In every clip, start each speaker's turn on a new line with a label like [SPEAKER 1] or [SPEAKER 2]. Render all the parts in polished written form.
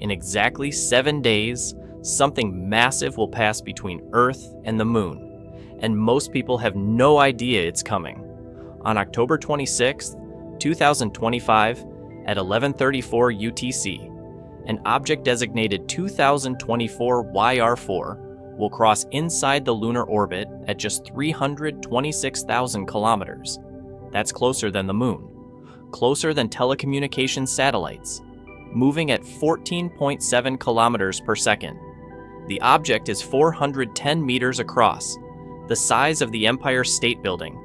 [SPEAKER 1] in exactly 7 days, something massive will pass between Earth and the Moon, and most people have no idea it's coming. On October 26, 2025, at 11:34 UTC, an object designated 2024 YR4 will cross inside the lunar orbit at just 326,000 kilometers. That's closer than the Moon, closer than telecommunications satellites, moving at 14.7 kilometers per second. The object is 410 meters across, the size of the Empire State Building,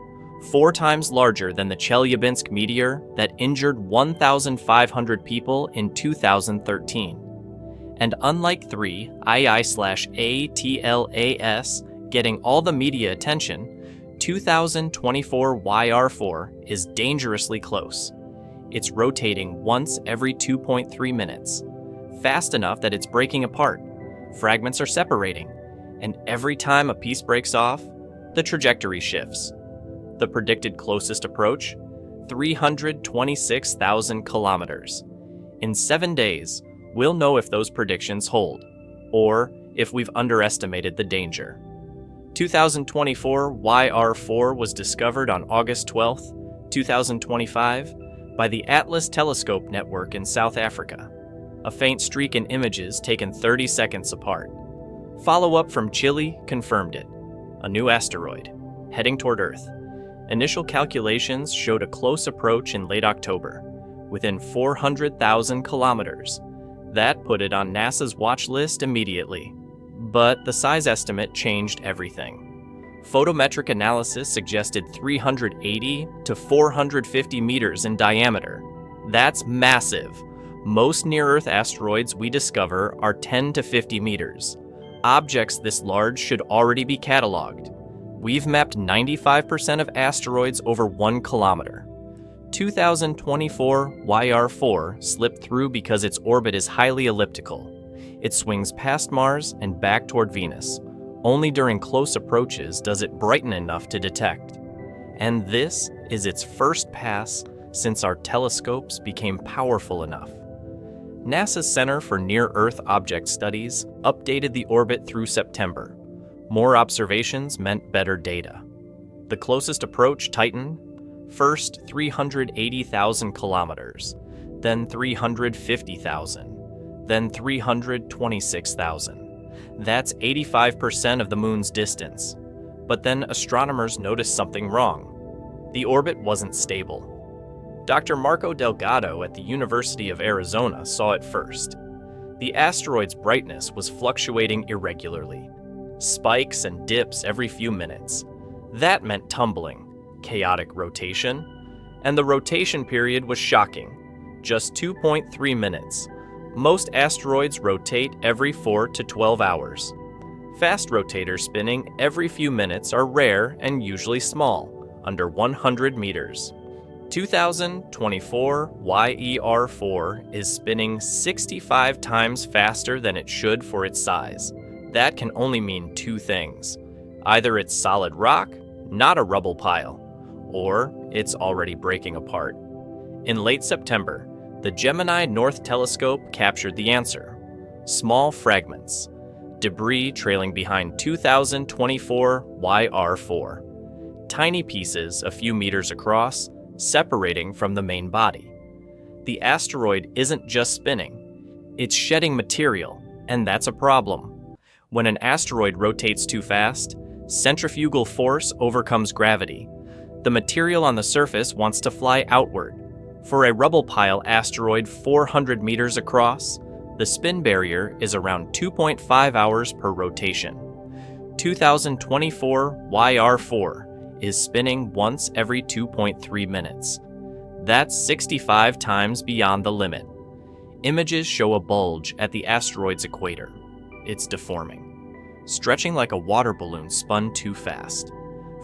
[SPEAKER 1] 4 times larger than the Chelyabinsk meteor that injured 1,500 people in 2013. And unlike 3 II/ATLAS getting all the media attention, 2024 YR4 is dangerously close. It's rotating once every 2.3 minutes, fast enough that it's breaking apart. Fragments are separating, and every time a piece breaks off, the trajectory shifts. The predicted closest approach, 326,000 kilometers. In 7 days, we'll know if those predictions hold, or if we've underestimated the danger. 2024 YR4 was discovered on August 12, 2025, by the Atlas Telescope Network in South Africa. A faint streak in images taken 30 seconds apart. Follow-up from Chile confirmed it. A new asteroid, heading toward Earth. Initial calculations showed a close approach in late October, within 400,000 kilometers. That put it on NASA's watch list immediately. But the size estimate changed everything. Photometric analysis suggested 380 to 450 meters in diameter. That's massive. Most near-Earth asteroids we discover are 10 to 50 meters. Objects this large should already be cataloged. We've mapped 95% of asteroids over 1 kilometer. 2024 YR4 slipped through because its orbit is highly elliptical. It swings past Mars and back toward Venus. Only during close approaches does it brighten enough to detect. And this is its first pass since our telescopes became powerful enough. NASA's Center for Near-Earth Object Studies updated the orbit through September. More observations meant better data. The closest approach, Titan, first 380,000 kilometers, then 350,000, then 326,000. That's 85% of the Moon's distance. But then astronomers noticed something wrong. The orbit wasn't stable. Dr. Marco Delgado at the University of Arizona saw it first. The asteroid's brightness was fluctuating irregularly. Spikes and dips every few minutes. That meant tumbling, chaotic rotation, and the rotation period was shocking. Just 2.3 minutes. Most asteroids rotate every 4 to 12 hours. Fast rotators spinning every few minutes are rare and usually small, under 100 meters. 2024 YER4 is spinning 65 times faster than it should for its size. That can only mean 2 things. Either it's solid rock, not a rubble pile, or it's already breaking apart. In late September, the Gemini North Telescope captured the answer. Small fragments, debris trailing behind 2024 YR4. Tiny pieces a few meters across, separating from the main body. The asteroid isn't just spinning, it's shedding material, and that's a problem. When an asteroid rotates too fast, centrifugal force overcomes gravity. The material on the surface wants to fly outward. For a rubble pile asteroid 400 meters across, the spin barrier is around 2.5 hours per rotation. 2024 YR4 is spinning once every 2.3 minutes. That's 65 times beyond the limit. Images show a bulge at the asteroid's equator. It's deforming, stretching like a water balloon spun too fast.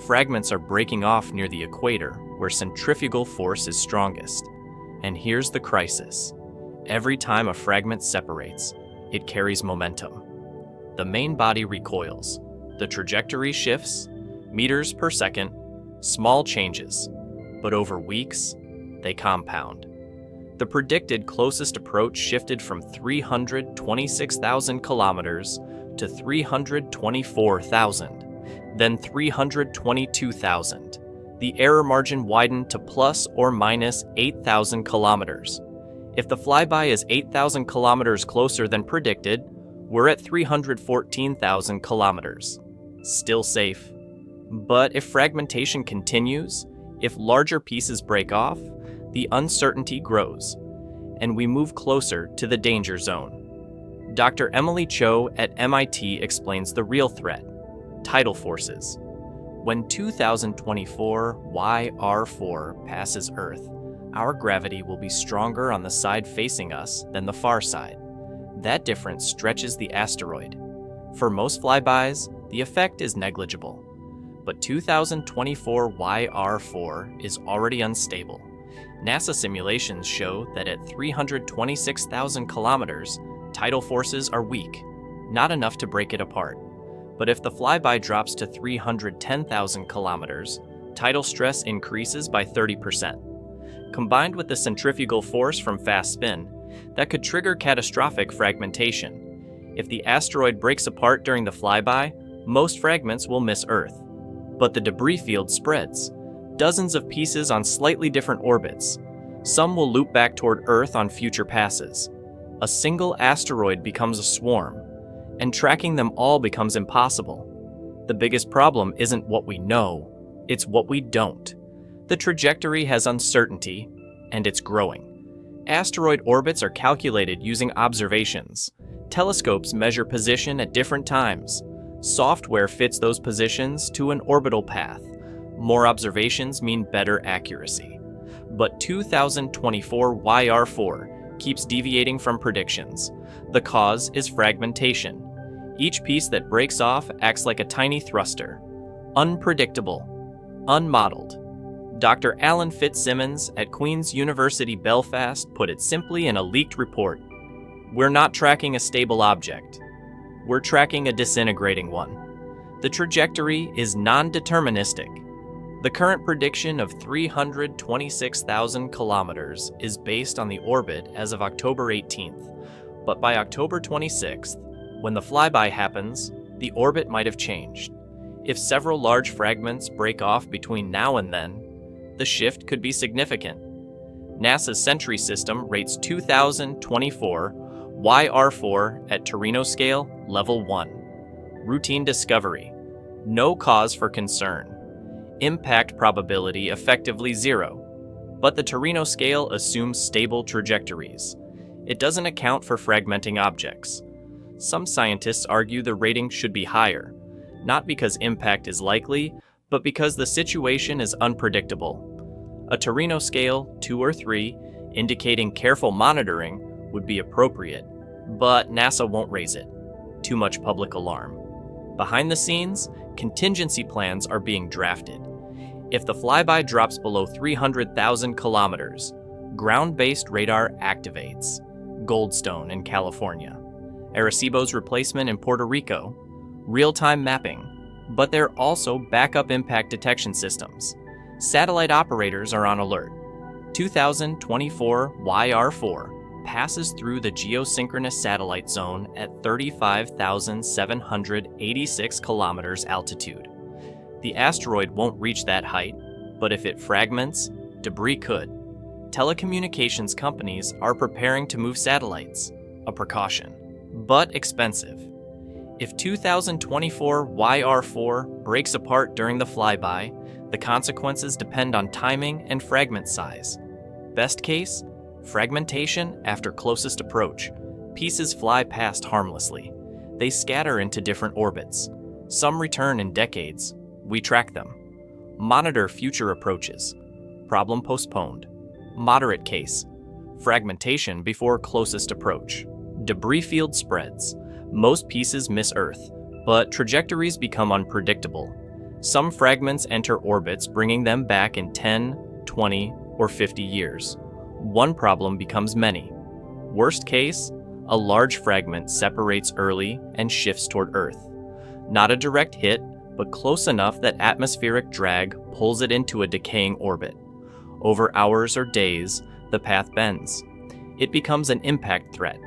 [SPEAKER 1] Fragments are breaking off near the equator, where centrifugal force is strongest. And here's the crisis. Every time a fragment separates, it carries momentum. The main body recoils. The trajectory shifts, meters per second, small changes, but over weeks, they compound. The predicted closest approach shifted from 326,000 kilometers to 324,000, then 322,000. The error margin widened to plus or minus 8,000 kilometers. If the flyby is 8,000 kilometers closer than predicted, we're at 314,000 kilometers. Still safe. But if fragmentation continues, if larger pieces break off, the uncertainty grows, and we move closer to the danger zone. Dr. Emily Cho at MIT explains the real threat: tidal forces. When 2024 YR4 passes Earth, our gravity will be stronger on the side facing us than the far side. That difference stretches the asteroid. For most flybys, the effect is negligible. But 2024 YR4 is already unstable. NASA simulations show that at 326,000 kilometers, tidal forces are weak, not enough to break it apart. But if the flyby drops to 310,000 kilometers, tidal stress increases by 30%. Combined with the centrifugal force from fast spin, that could trigger catastrophic fragmentation. If the asteroid breaks apart during the flyby, most fragments will miss Earth. But the debris field spreads. Dozens of pieces on slightly different orbits. Some will loop back toward Earth on future passes. A single asteroid becomes a swarm, and tracking them all becomes impossible. The biggest problem isn't what we know, it's what we don't. The trajectory has uncertainty, and it's growing. Asteroid orbits are calculated using observations. Telescopes measure position at different times. Software fits those positions to an orbital path. More observations mean better accuracy. But 2024 YR4 keeps deviating from predictions. The cause is fragmentation. Each piece that breaks off acts like a tiny thruster. Unpredictable. Unmodeled. Dr. Alan Fitzsimmons at Queen's University Belfast put it simply in a leaked report. We're not tracking a stable object. We're tracking a disintegrating one. The trajectory is non-deterministic. The current prediction of 326,000 kilometers is based on the orbit as of October 18th, but by October 26th, when the flyby happens, the orbit might have changed. If several large fragments break off between now and then, the shift could be significant. NASA's Sentry system rates 2024 YR4 at Torino scale level 1. Routine discovery. No cause for concern. Impact probability effectively 0. But the Torino scale assumes stable trajectories. It doesn't account for fragmenting objects. Some scientists argue the rating should be higher, not because impact is likely, but because the situation is unpredictable. A Torino scale 2 or 3, indicating careful monitoring, would be appropriate, but NASA won't raise it. Too much public alarm. Behind the scenes, contingency plans are being drafted. If the flyby drops below 300,000 kilometers, ground-based radar activates. Goldstone in California. Arecibo's replacement in Puerto Rico. Real-time mapping. But there are also backup impact detection systems. Satellite operators are on alert. 2024 YR4 passes through the geosynchronous satellite zone at 35,786 kilometers altitude. The asteroid won't reach that height, but if it fragments, debris could. Telecommunications companies are preparing to move satellites, a precaution, but expensive. If 2024 YR4 breaks apart during the flyby, the consequences depend on timing and fragment size. Best case, fragmentation after closest approach. Pieces fly past harmlessly. They scatter into different orbits. Some return in decades. We track them. Monitor future approaches. Problem postponed. Moderate case. Fragmentation before closest approach. Debris field spreads. Most pieces miss Earth, but trajectories become unpredictable. Some fragments enter orbits, bringing them back in 10, 20, or 50 years. One problem becomes many. Worst case, a large fragment separates early and shifts toward Earth. Not a direct hit, but close enough that atmospheric drag pulls it into a decaying orbit. Over hours or days, the path bends. It becomes an impact threat.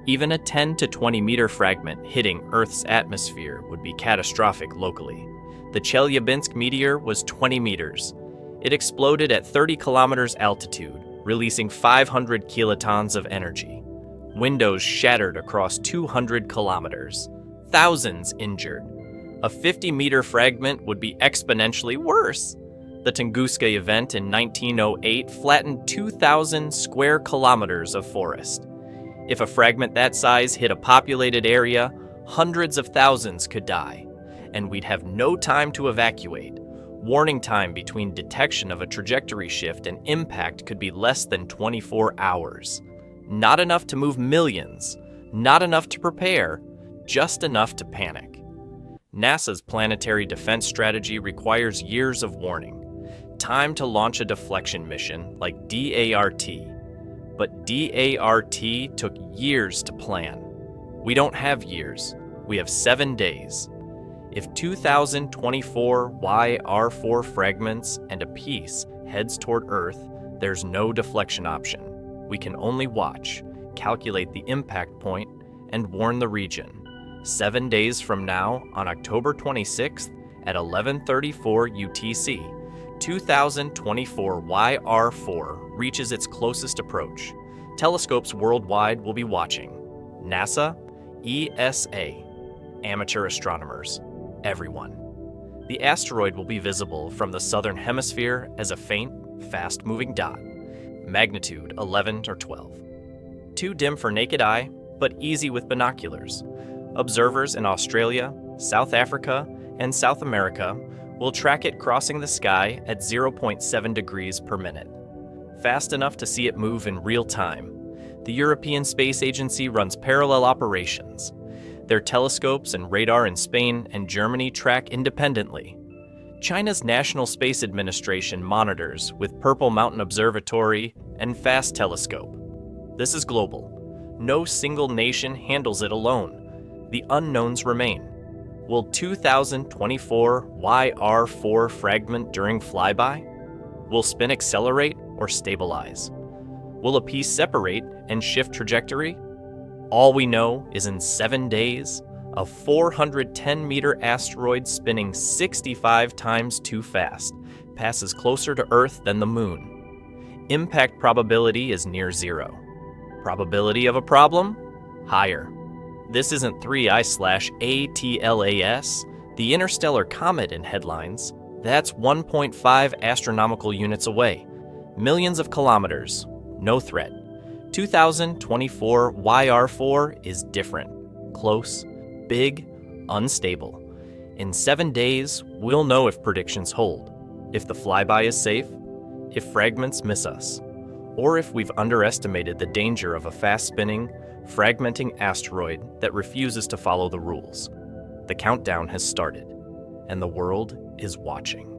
[SPEAKER 1] Even a 10 to 20 meter fragment hitting Earth's atmosphere would be catastrophic locally. The Chelyabinsk meteor was 20 meters. It exploded at 30 kilometers altitude, releasing 500 kilotons of energy. Windows shattered across 200 kilometers. Thousands injured. A 50-meter fragment would be exponentially worse. The Tunguska event in 1908 flattened 2,000 square kilometers of forest. If a fragment that size hit a populated area, hundreds of thousands could die, and we'd have no time to evacuate. Warning time between detection of a trajectory shift and impact could be less than 24 hours. Not enough to move millions, not enough to prepare, just enough to panic. NASA's planetary defense strategy requires years of warning. Time to launch a deflection mission like DART. But DART took years to plan. We don't have years. We have 7 days. If 2024 YR4 fragments and a piece heads toward Earth, there's no deflection option. We can only watch, calculate the impact point, and warn the region. 7 days from now, on October 26th at 11:34 UTC, 2024 YR4 reaches its closest approach. Telescopes worldwide will be watching. NASA, ESA, amateur astronomers, everyone. The asteroid will be visible from the southern hemisphere as a faint, fast-moving dot, magnitude 11 or 12. Too dim for naked eye, but easy with binoculars. Observers in Australia, South Africa, and South America will track it crossing the sky at 0.7 degrees per minute. Fast enough to see it move in real time. The European Space Agency runs parallel operations. Their telescopes and radar in Spain and Germany track independently. China's National Space Administration monitors with Purple Mountain Observatory and FAST telescope. This is global. No single nation handles it alone. The unknowns remain. Will 2024 YR4 fragment during flyby? Will spin accelerate or stabilize? Will a piece separate and shift trajectory? All we know is in 7 days, a 410-meter asteroid spinning 65 times too fast passes closer to Earth than the Moon. Impact probability is near zero. Probability of a problem? Higher. This isn't 3I/ATLAS, the interstellar comet in headlines. That's 1.5 astronomical units away. Millions of kilometers. No threat. 2024 YR4 is different. Close, big, unstable. In 7 days, we'll know if predictions hold, if the flyby is safe, if fragments miss us, or if we've underestimated the danger of a fast-spinning, fragmenting asteroid that refuses to follow the rules. The countdown has started, and the world is watching.